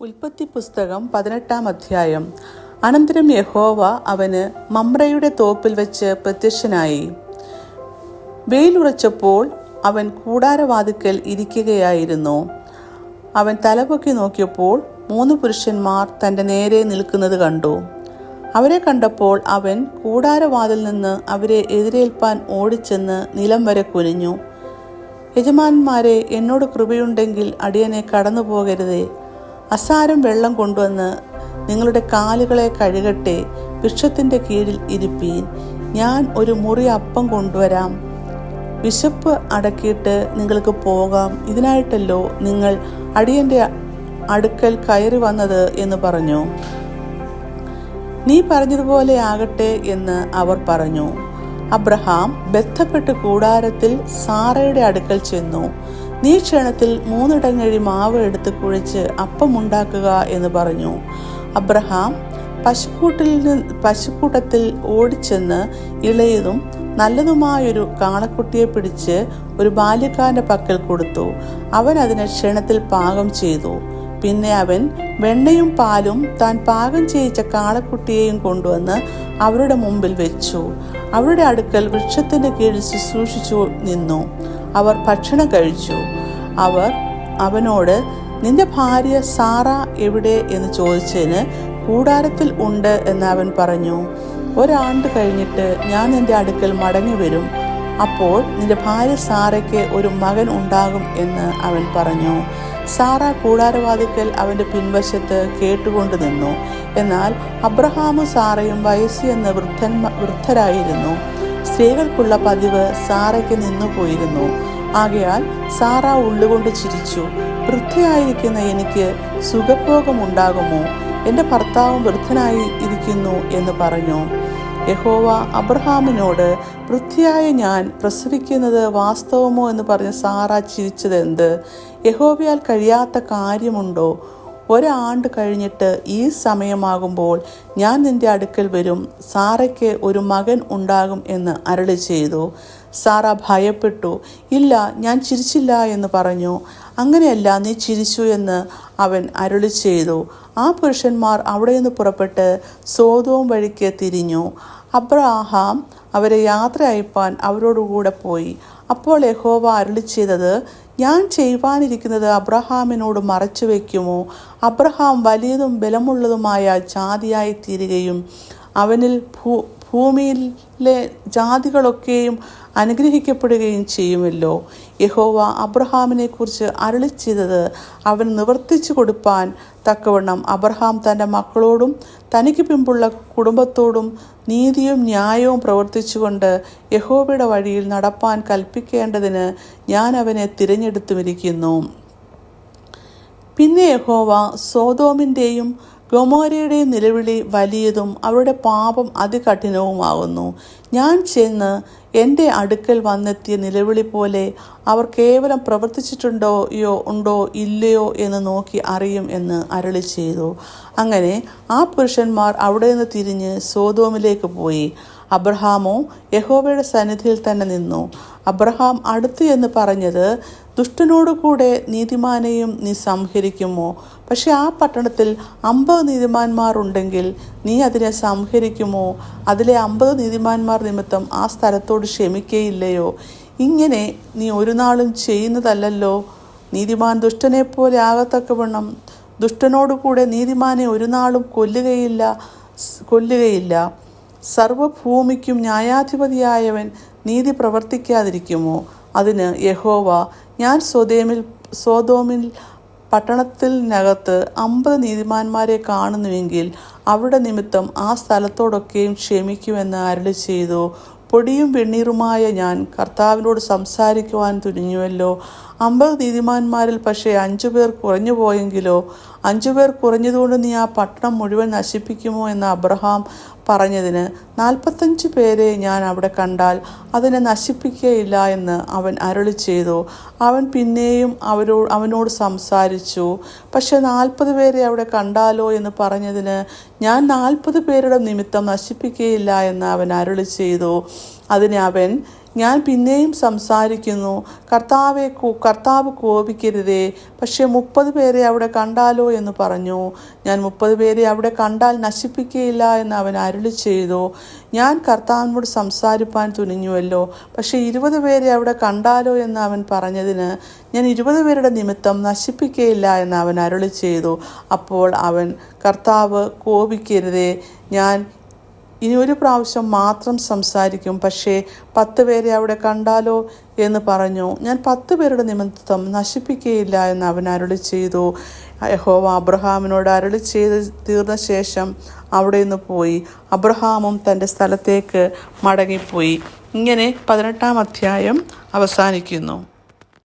ഉൽപ്പത്തി പുസ്തകം 18-ാം അധ്യായം. അനന്തരം യഹോവ അവന് മമ്രയുടെ തോപ്പിൽ വെച്ച് പ്രത്യക്ഷനായി. വെയിലുറച്ചപ്പോൾ അവൻ കൂടാരവാതിക്കൽ ഇരിക്കുകയായിരുന്നു. അവൻ തലപൊക്കി നോക്കിയപ്പോൾ 3 പുരുഷന്മാർ തൻ്റെ നേരെ നിൽക്കുന്നത് കണ്ടു. അവരെ കണ്ടപ്പോൾ അവൻ കൂടാരവാതിൽ നിന്ന് അവരെ എതിരേൽപ്പാൻ ഓടിച്ചെന്ന് നിലം വരെ കുനിഞ്ഞു. യജമാനന്മാരെ, എന്നോട് കൃപയുണ്ടെങ്കിൽ അടിയനെ കടന്നു പോകരുതേ. അസാരം വെള്ളം കൊണ്ടുവന്ന് നിങ്ങളുടെ കാലുകളെ കഴുകട്ടെ. വൃക്ഷത്തിൻ്റെ കീഴിൽ ഇരിപ്പീൻ. ഞാൻ ഒരു മുറി അപ്പം കൊണ്ടുവരാം. വിശപ്പ് അടക്കിയിട്ട് നിങ്ങൾക്ക് പോകാം. ഇതിനായിട്ടല്ലോ നിങ്ങൾ അടിയൻ്റെ അടുക്കൽ കയറി വന്നത് എന്ന് പറഞ്ഞു. നീ പറഞ്ഞതുപോലെ ആകട്ടെ എന്ന് അവർ പറഞ്ഞു. അബ്രഹാം ബന്ധപ്പെട്ട് കൂടാരത്തിൽ സാറയുടെ അടുക്കൽ ചെന്നു. നീ ക്ഷണത്തിൽ 3 ഇടങ്ങഴി മാവ് എടുത്ത് കുഴച്ച് അപ്പമുണ്ടാക്കുക എന്ന് പറഞ്ഞു. അബ്രഹാം പശുക്കൂട്ടത്തിൽ ഓടിച്ചെന്ന് ഇളയതും നല്ലതുമായൊരു കാളക്കുട്ടിയെ പിടിച്ച് ഒരു ബാല്യക്കാരൻ്റെ പക്കൽ കൊടുത്തു. അവൻ അതിനെ ക്ഷണത്തിൽ പാകം ചെയ്തു. പിന്നെ അവൻ വെണ്ണയും പാലും താൻ പാകം ചെയ്യിച്ച കാളക്കുട്ടിയെയും കൊണ്ടുവന്ന് അവരുടെ മുമ്പിൽ വെച്ചു. അവരുടെ അടുക്കൽ വൃക്ഷത്തിൻ്റെ കീഴിൽ ശുശ്രൂഷിച്ചു നിന്നു. അവർ ഭക്ഷണം കഴിച്ചു. അവർ അവനോട്, നിന്റെ ഭാര്യ സാറ എവിടെ എന്ന് ചോദിച്ചതിന്, കൂടാരത്തിൽ ഉണ്ട് എന്ന് അവൻ പറഞ്ഞു. 1 ആണ്ട് കഴിഞ്ഞിട്ട് ഞാൻ നിന്റെ അടുക്കൽ മടങ്ങി വരും. അപ്പോൾ നിന്റെ ഭാര്യ സാറയ്ക്ക് ഒരു മകൻ ഉണ്ടാകും എന്ന് അവൻ പറഞ്ഞു. സാറ കൂടാരവാതിക്കൽ അവൻ്റെ പിൻവശത്ത് കേട്ടുകൊണ്ട് നിന്നു. എന്നാൽ അബ്രഹാമും സാറയും വയസ്സെന്ന വൃദ്ധരായിരുന്നു. സ്ത്രീകൾക്കുള്ള പതിവ് സാറയ്ക്ക് നിന്നുപോയിരുന്നു. ആകയാൽ സാറ ഉള്ളുകൊണ്ട് ചിരിച്ചു. വൃദ്ധയായിരിക്കുന്ന എനിക്ക് സുഖഭോഗമുണ്ടാകുമോ? എൻ്റെ ഭർത്താവും വൃദ്ധനായി ഇരിക്കുന്നു എന്ന് പറഞ്ഞു. യഹോവ അബ്രഹാമിനോട്, വൃദ്ധയായ ഞാൻ പ്രസവിക്കുന്നത് വാസ്തവമോ എന്ന് പറഞ്ഞ് സാറ ചിരിച്ചതെന്ത്? യഹോവയാൽ കഴിയാത്ത കാര്യമുണ്ടോ? 1 ആണ്ട് കഴിഞ്ഞിട്ട് ഈ സമയമാകുമ്പോൾ ഞാൻ നിന്റെ അടുക്കൽ വരും. സാറയ്ക്ക് ഒരു മകൻ ഉണ്ടാകും എന്ന് അരുളി ചെയ്തു. സാറ ഭയപ്പെട്ടു. ഇല്ല, ഞാൻ ചിരിച്ചില്ല എന്ന് പറഞ്ഞു. അങ്ങനെയല്ല, നീ ചിരിച്ചു എന്ന് അവൻ അരുളി ചെയ്തു. ആ പുരുഷന്മാർ അവിടെ നിന്ന് പുറപ്പെട്ട് സോദോം വഴിക്ക് തിരിഞ്ഞു. അബ്രഹാം അവരെ യാത്ര അയപ്പാൻ അവരോടുകൂടെ പോയി. അപ്പോൾ യഹോവ അരുളി ചെയ്തത്, ഞാൻ ചെയ്യുവാനിരിക്കുന്നത് അബ്രഹാമിനോട് മറച്ചു വയ്ക്കുമോ? അബ്രഹാം വലിയതും ബലമുള്ളതുമായ ജാതിയായി തീരുകയും അവനിൽ ഭൂമിയിലെ ജാതികളൊക്കെയും അനുഗ്രഹിക്കപ്പെടുകയും ചെയ്യുമല്ലോ. യഹോവ അബ്രഹാമിനെ കുറിച്ച് അരുളി ചെയ്തത് അവൻ നിവർത്തിച്ചു കൊടുപ്പാൻ തക്കവണ്ണം അബ്രഹാം തൻ്റെ മക്കളോടും തനിക്ക് പിമ്പുള്ള കുടുംബത്തോടും നീതിയും ന്യായവും പ്രവർത്തിച്ചുകൊണ്ട് യഹോവയുടെ വഴിയിൽ നടപ്പാൻ കൽപ്പിക്കേണ്ടതിന് ഞാൻ അവനെ തിരഞ്ഞെടുത്തുമിരിക്കുന്നു. പിന്നെ യഹോവ സോദോമിൻ്റെയും ഗൊമോരയുടെയും നിലവിളി വലിയതും അവരുടെ പാപം അതികഠിനവുമാകുന്നു. ഞാൻ ചെന്ന് എൻ്റെ അടുക്കൽ വന്നെത്തിയ നിലവിളി പോലെ അവർ കേവലം ഉണ്ടോ ഇല്ലയോ എന്ന് നോക്കി അറിയും എന്ന് അരുളി ചെയ്തു. അങ്ങനെ ആ പുരുഷന്മാർ അവിടെ നിന്ന് തിരിഞ്ഞ് സോദോമിലേക്ക് പോയി. അബ്രഹാമോ യഹോവയുടെ സന്നിധിയിൽ തന്നെ നിന്നു. അബ്രഹാം അടുത്ത് എന്ന് പറഞ്ഞത്, ദുഷ്ടനോടു കൂടെ നീതിമാനെയും നീ സംഹരിക്കുമോ? പക്ഷെ ആ പട്ടണത്തിൽ 50 നീതിമാന്മാർ ഉണ്ടെങ്കിൽ നീ അതിനെ സംഹരിക്കുമോ? അതിലെ 50 നീതിമാന്മാർ നിമിത്തം ആ സ്ഥലത്തോട് ക്ഷമിക്കയില്ലയോ? ഇങ്ങനെ നീ ഒരു നാളും ചെയ്യുന്നതല്ലല്ലോ. നീതിമാൻ ദുഷ്ടനെ പോലെ ആകത്തക്കവണ്ണം ദുഷ്ടനോടുകൂടെ നീതിമാനെ ഒരു നാളും കൊല്ലുകയില്ല. സർവഭൂമിക്കും ന്യായാധിപതിയായവൻ നീതി പ്രവർത്തിക്കാതിരിക്കുമോ? അതിന് യഹോവ, ഞാൻ സോദോമിൽ പട്ടണത്തിനകത്ത് 50 നീതിമാന്മാരെ കാണുന്നുവെങ്കിൽ അവരുടെ നിമിത്തം ആ സ്ഥലത്തോടൊക്കെയും ക്ഷമിക്കുമെന്ന് അരുളി ചെയ്തു. പൊടിയും വെണ്ണീറുമായ ഞാൻ കർത്താവിനോട് സംസാരിക്കുവാൻ തുനിഞ്ഞുവല്ലോ. 50 നീതിമാന്മാരിൽ പക്ഷേ 5 പേർ കുറഞ്ഞു പോയെങ്കിലോ? 5 പേർ കുറഞ്ഞതുകൊണ്ട് നീ ആ പട്ടണം മുഴുവൻ നശിപ്പിക്കുമോ എന്ന് അബ്രഹാം പറഞ്ഞതിന്, 45 പേരെ ഞാൻ അവിടെ കണ്ടാൽ അതിനെ നശിപ്പിക്കുകയില്ല എന്ന് അവൻ അരുളി ചെയ്തു. അവൻ പിന്നെയും അവനോട് സംസാരിച്ചു. പക്ഷെ 40 പേരെ അവിടെ കണ്ടാലോ എന്ന് പറഞ്ഞതിന്, ഞാൻ 40 പേരുടെ നിമിത്തം നശിപ്പിക്കുകയില്ല എന്ന് അവൻ അരുളി ചെയ്തു. അതിന് അവൻ, ഞാൻ പിന്നെയും സംസാരിക്കുന്നു, കർത്താവ് കോപിക്കരുതേ, പക്ഷേ 30 പേരെ അവിടെ കണ്ടാലോ എന്ന് പറഞ്ഞു. ഞാൻ 30 പേരെ അവിടെ കണ്ടാൽ നശിപ്പിക്കുകയില്ല എന്ന് അവൻ അരുളി ചെയ്തു. ഞാൻ കർത്താവിനോട് സംസാരിപ്പാൻ തുനിഞ്ഞുവല്ലോ, പക്ഷേ 20 പേരെ അവിടെ കണ്ടാലോ എന്ന് അവൻ പറഞ്ഞതിന് ഞാൻ 20 പേരുടെ നിമിത്തം നശിപ്പിക്കുകയില്ല എന്ന് അവൻ അരുളി ചെയ്തു. അപ്പോൾ അവൻ, കർത്താവ് കോപിക്കരുതേ, ഞാൻ ഇനി ഒരു പ്രാവശ്യം മാത്രം സംസാരിക്കും, പക്ഷേ 10 പേരെ അവിടെ കണ്ടാലോ എന്ന് പറഞ്ഞു. ഞാൻ 10 പേരുടെ നിമിത്തം നശിപ്പിക്കുകയില്ല എന്ന് അവൻ അരുളി ചെയ്തു. യഹോവ അബ്രഹാമിനോട് അരുളി ചെയ്ത് തീർന്ന ശേഷം അവിടെ നിന്ന് പോയി. അബ്രഹാമും തൻ്റെ സ്ഥലത്തേക്ക് മടങ്ങിപ്പോയി. ഇങ്ങനെ 18-ാം അധ്യായം അവസാനിക്കുന്നു.